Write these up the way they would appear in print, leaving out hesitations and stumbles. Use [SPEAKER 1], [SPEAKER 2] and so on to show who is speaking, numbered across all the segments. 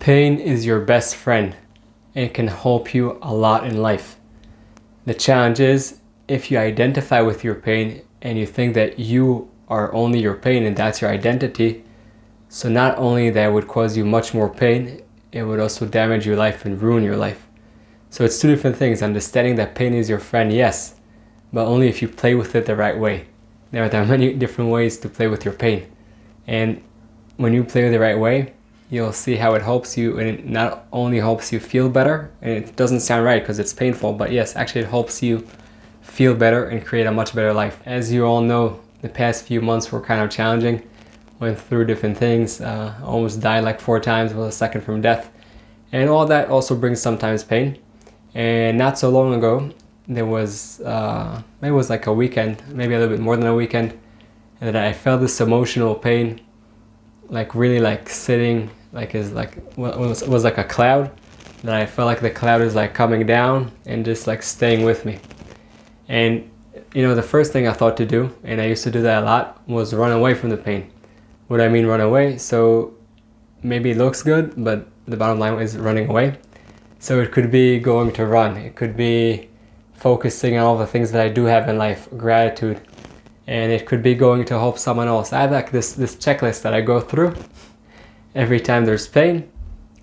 [SPEAKER 1] Pain is your best friend and it can help you a lot in life. The challenge is if you identify with your pain and you think that you are only your pain and that's your identity, so not only that would cause you much more pain, it would also damage your life and ruin your life. So it's two different things. Understanding that pain is your friend, yes, but only if you play with it the right way. There are many different ways to play with your pain. And when you play the right way, you'll see how it helps you, and it not only helps you feel better, and it doesn't sound right because it's painful, but yes, actually it helps you feel better and create a much better life. As you all know, the past few months were kind of challenging. Went through different things, almost died like 4 times, was a second from death. And all that also brings sometimes pain. And not so long ago, there was, maybe it was like a weekend, maybe a little bit more than a weekend, and I felt this emotional pain, like really like sitting, like it was like a cloud, that I felt like the cloud is like coming down and just like staying with me. And you know, the first thing I thought to do, and I used to do that a lot, was run away from the pain. What do I mean run away? So maybe it looks good, but the bottom line is running away. So it could be going to run. It could be focusing on all the things that I do have in life, gratitude. And it could be going to help someone else. I have like this checklist that I go through. Every time there's pain,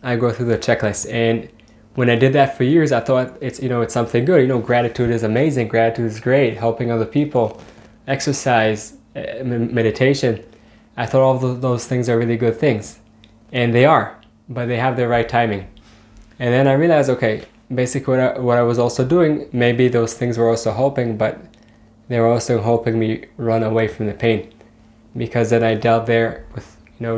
[SPEAKER 1] I go through the checklist. And when I did that for years, I thought it's something good. Gratitude is amazing. Gratitude is great. Helping other people, exercise, meditation. I thought all of those things are really good things. And they are, but they have their right timing. And then I realized, okay, basically what I was also doing, maybe those things were also helping, but they were also helping me run away from the pain. Because then I dealt there with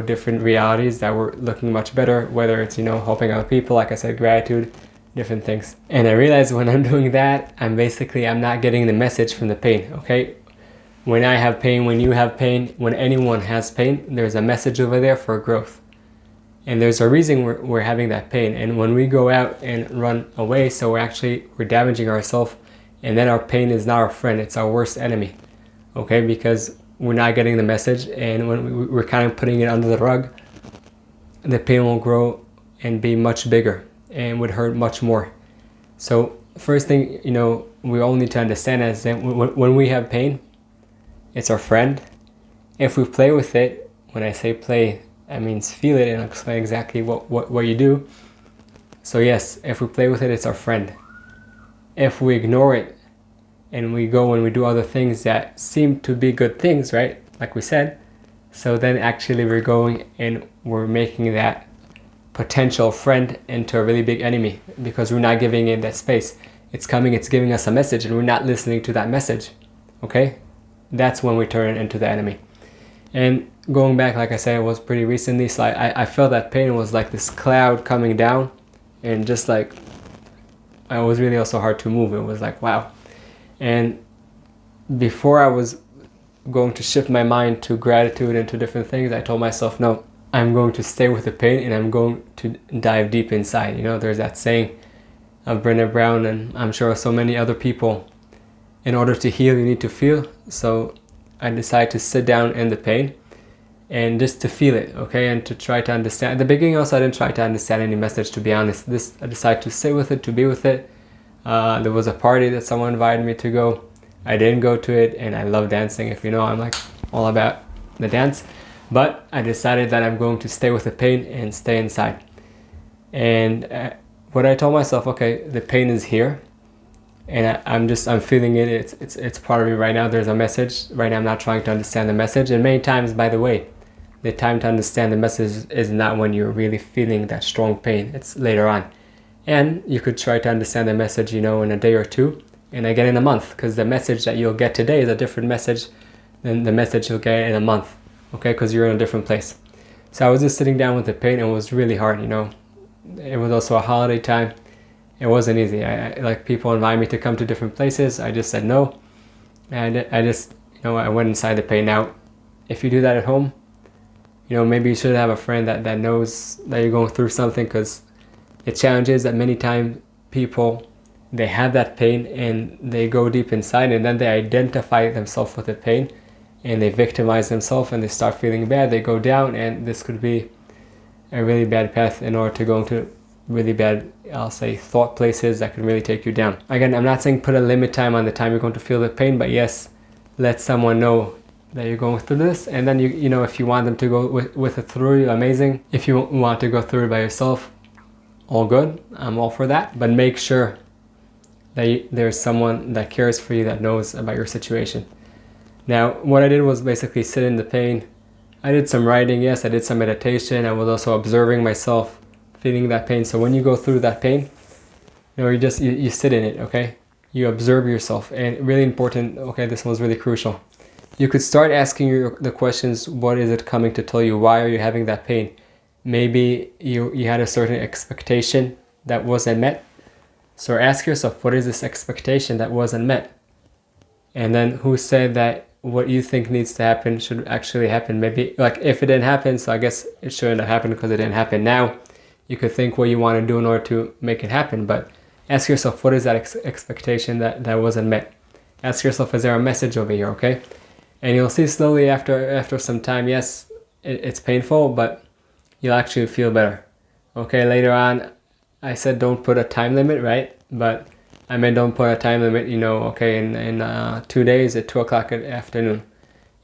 [SPEAKER 1] different realities that were looking much better, whether it's helping other people, like I said, gratitude, different things. And I realized when I'm doing that, I'm not getting the message from the pain. Okay, when I have pain, when you have pain, when anyone has pain, there's a message over there for growth, and there's a reason we're having that pain. And when we go out and run away, so we're damaging ourselves, and then our pain is not our friend, it's our worst enemy. Okay, because we're not getting the message, and when we're kind of putting it under the rug, the pain will grow and be much bigger and would hurt much more. So first thing, we all need to understand is that when we have pain, it's our friend. If we play with it, when I say play, that means feel it, and I'll explain exactly what you do. So yes, if we play with it, it's our friend. If we ignore it, and we go and we do other things that seem to be good things, right? Like we said. So then actually we're going and we're making that potential friend into a really big enemy, because we're not giving it that space. It's giving us a message, and we're not listening to that message. Okay? That's when we turn it into the enemy. And going back, like I said, it was pretty recently, so I felt that pain was like this cloud coming down, and just like, it was really also hard to move. It was like, wow. And before I was going to shift my mind to gratitude and to different things, I told myself, no, I'm going to stay with the pain and I'm going to dive deep inside. There's that saying of Brené Brown, and I'm sure so many other people, in order to heal, you need to feel. So I decided to sit down in the pain and just to feel it, okay, and to try to understand. At the beginning also, I didn't try to understand any message, to be honest. I decided to sit with it, to be with it. There was a party that someone invited me to go. I didn't go to it, and I love dancing. If you know, I'm like all about the dance. But I decided that I'm going to stay with the pain and stay inside. And what I told myself, okay, the pain is here, and I'm feeling it. It's part of me right now. There's a message right now. I'm not trying to understand the message. And many times, by the way, the time to understand the message is not when you're really feeling that strong pain. It's later on. And you could try to understand the message, in a day or two, and again in a month, because the message that you'll get today is a different message than the message you'll get in a month, okay, because you're in a different place. So I was just sitting down with the pain, and it was really hard, It was also a holiday time. It wasn't easy. I like, people invite me to come to different places. I just said no. And I just, I went inside the pain. Now, if you do that at home, maybe you should have a friend that knows that you're going through something, because the challenge is that many times people, they have that pain and they go deep inside, and then they identify themselves with the pain and they victimize themselves and they start feeling bad. They go down, and this could be a really bad path in order to go into really bad, I'll say, thought places that could really take you down. Again, I'm not saying put a limit time on the time you're going to feel the pain, but yes, let someone know that you're going through this, and then you know, if you want them to go with it through you, amazing. If you want to go through it by yourself, all good. I'm all for that. But make sure that there's someone that cares for you, that knows about your situation. Now, what I did was basically sit in the pain. I did some writing, yes, I did some meditation. I was also observing myself, feeling that pain. So when you go through that pain, you know, you sit in it, okay? You observe yourself. And really important, okay, this one's really crucial. You could start asking the questions, what is it coming to tell you? Why are you having that pain? Maybe you had a certain expectation that wasn't met. So ask yourself, what is this expectation that wasn't met? And then who said that what you think needs to happen should actually happen? Maybe, like, if it didn't happen, so I guess it shouldn't have happened because it didn't happen. Now, you could think what you want to do in order to make it happen, but ask yourself, what is that expectation that wasn't met? Ask yourself, is there a message over here, okay? And you'll see slowly after some time, yes, it's painful, but you'll actually feel better. Okay, later on, I said don't put a time limit, right? But I meant don't put a time limit, you know, okay, in 2 days at 2 o'clock in the afternoon.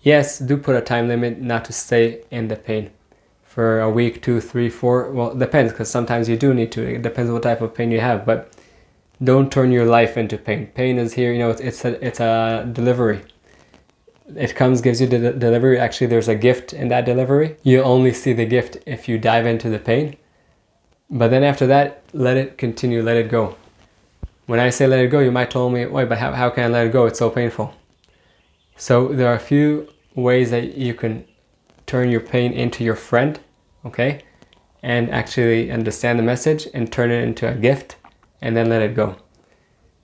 [SPEAKER 1] Yes, do put a time limit, not to stay in the pain for a week, 2, 3, 4. Well, it depends, because sometimes you do need to. It depends on what type of pain you have, but don't turn your life into pain. Pain is here, you know, it's a delivery. It comes, gives you the delivery. Actually, there's a gift in that delivery. You only see the gift if you dive into the pain. But then after that, let it continue, let it go. When I say let it go, you might tell me, wait, but how can I let it go? It's so painful. So there are a few ways that you can turn your pain into your friend, okay? And actually understand the message and turn it into a gift and then let it go.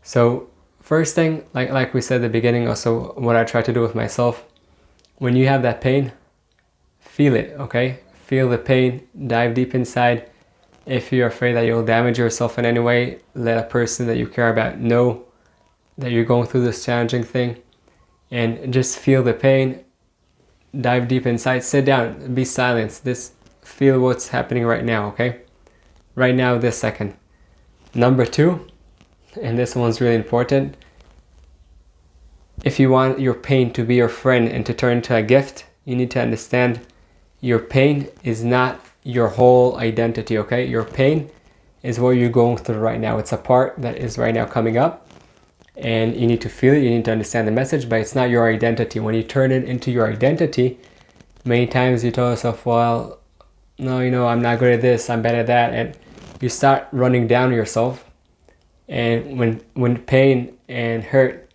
[SPEAKER 1] So first thing, like we said at the beginning, also what I try to do with myself, when you have that pain, feel it, okay? Feel the pain, dive deep inside. If you're afraid that you'll damage yourself in any way, let a person that you care about know that you're going through this challenging thing, and just feel the pain, dive deep inside, sit down, be silent, just feel what's happening right now, okay? Right now, this second. Number 2, and this one's really important, if you want your pain to be your friend and to turn into a gift, you need to understand your pain is not your whole identity, okay? Your pain is what you're going through right now. It's a part that is right now coming up, and you need to feel it, you need to understand the message, but it's not your identity. When you turn it into your identity, many times you tell yourself, well, no, you know, I'm not good at this, I'm bad at that, and you start running down yourself. And when pain and hurt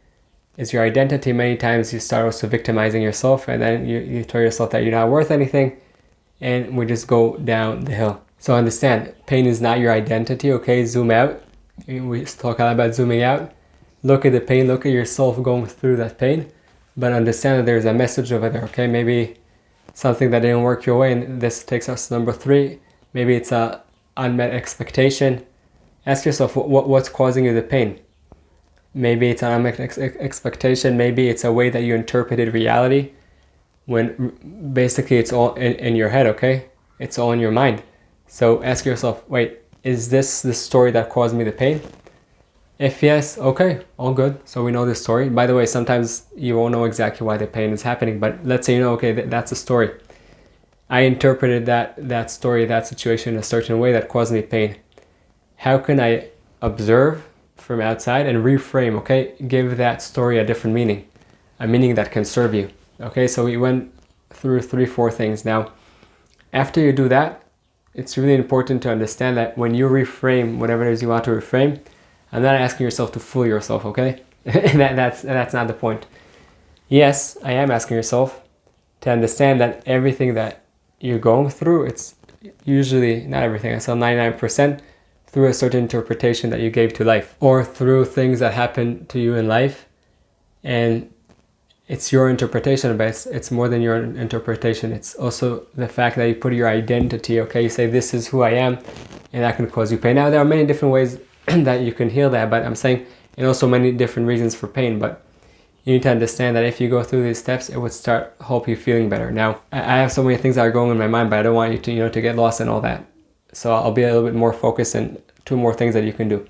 [SPEAKER 1] is your identity, many times you start also victimizing yourself, and then you tell yourself that you're not worth anything, and we just go down the hill. So understand, pain is not your identity, okay? Zoom out. We talk a lot about zooming out. Look at the pain, look at yourself going through that pain, but understand that there's a message over there, okay? Maybe something that didn't work your way, and this takes us to number 3. Maybe it's a unmet expectation. Ask yourself, what's causing you the pain? Maybe it's an unmet expectation. Maybe it's a way that you interpreted reality, when basically it's all in your head, okay? It's all in your mind. So ask yourself, wait, is this the story that caused me the pain? If yes, okay, all good. So we know the story. By the way, sometimes you won't know exactly why the pain is happening, but let's say you know, okay, that's a story. I interpreted that story, that situation in a certain way that caused me pain. How can I observe from outside and reframe, okay? Give that story a different meaning, a meaning that can serve you. Okay, so we went through 3-4 things. Now, after you do that, it's really important to understand that when you reframe whatever it is you want to reframe, I'm not asking yourself to fool yourself, okay? that's not the point. Yes, I am asking yourself to understand that everything that you're going through, it's usually, not everything, I said 99%, through a certain interpretation that you gave to life, or through things that happened to you in life, and it's your interpretation, but it's more than your interpretation. It's also the fact that you put your identity, okay? You say, this is who I am, and that can cause you pain. Now, there are many different ways that you can heal that, but I'm saying, and also many different reasons for pain, but You need to understand that if you go through these steps, it would start help you feeling better. Now, I have so many things that are going in my mind, but I don't want you to, to get lost in all that. So I'll be a little bit more focused and 2 more things that you can do.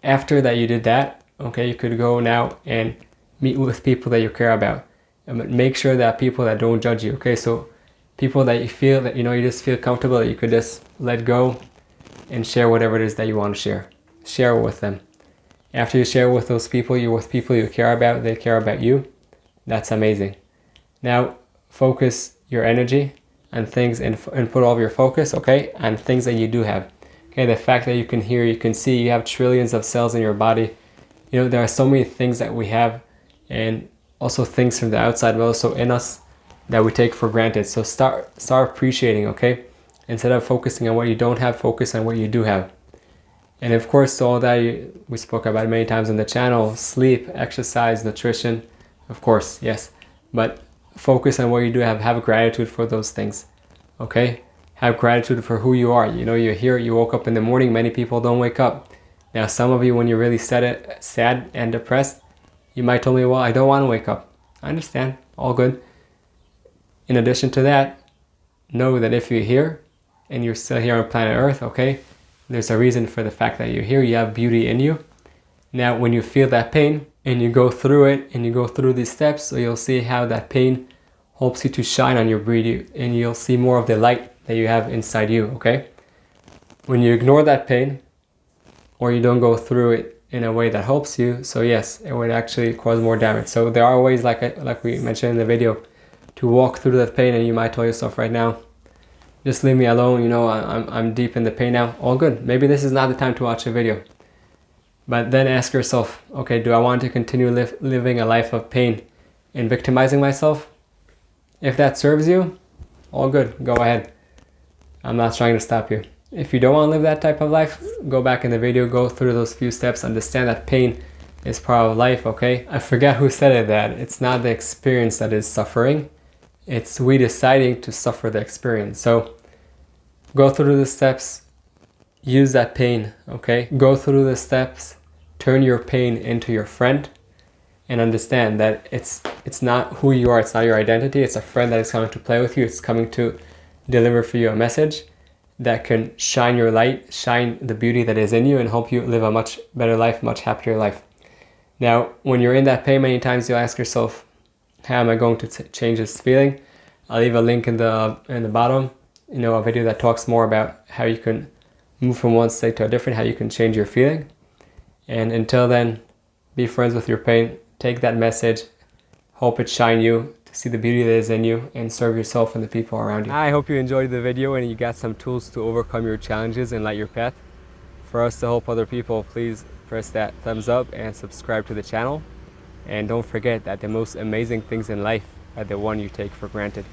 [SPEAKER 1] After that you did that, okay, you could go now and meet with people that you care about. And make sure that people that don't judge you, okay? So people that you feel that, you just feel comfortable that you could just let go and share whatever it is that you want to share. Share it with them. After you share with those people, you're with people you care about, they care about you. That's amazing. Now, focus your energy on things and put all of your focus, okay, on things that you do have. Okay, the fact that you can hear, you can see, you have trillions of cells in your body. There are so many things that we have, and also things from the outside, but also in us that we take for granted. So start appreciating, okay? Instead of focusing on what you don't have, focus on what you do have. And of course, all that we spoke about many times on the channel, sleep, exercise, nutrition, of course, yes. But focus on what you do have gratitude for those things, okay? Have gratitude for who you are. You're here, you woke up in the morning. Many people don't wake up. Now, some of you, when you're really sad and depressed, you might tell me, well, I don't want to wake up. I understand, all good. In addition to that, know that if you're here and you're still here on planet Earth, okay, there's a reason for the fact that you're here. You have beauty in you. Now, when you feel that pain and you go through it and you go through these steps, so you'll see how that pain helps you to shine on your beauty, and you'll see more of the light that you have inside you, okay? When you ignore that pain or you don't go through it in a way that helps you, so yes, it would actually cause more damage. So there are ways, like we mentioned in the video, to walk through that pain, and you might tell yourself right now, just leave me alone, I'm deep in the pain now. All good. Maybe this is not the time to watch a video. But then ask yourself, okay, do I want to continue living a life of pain and victimizing myself? If that serves you, all good, go ahead. I'm not trying to stop you. If you don't want to live that type of life, go back in the video, go through those few steps, understand that pain is part of life, okay? I forget who said it, that it's not the experience that is suffering, it's we deciding to suffer the experience. So go through the steps, use that pain, okay? Go through the steps, turn your pain into your friend, and understand that it's not who you are, it's not your identity, it's a friend that is coming to play with you, it's coming to deliver for you a message that can shine your light, shine the beauty that is in you, and help you live a much better life, much happier life. Now, when you're in that pain, many times you'll ask yourself, how am I going to change this feeling? I'll leave a link in the bottom, a video that talks more about how you can move from one state to a different, how you can change your feeling. And until then, be friends with your pain, take that message, hope it shine you, to see the beauty that is in you, and serve yourself and the people around you. I hope you enjoyed the video and you got some tools to overcome your challenges and light your path. For us to help other people, please press that thumbs up and subscribe to the channel. And don't forget that the most amazing things in life are the one you take for granted.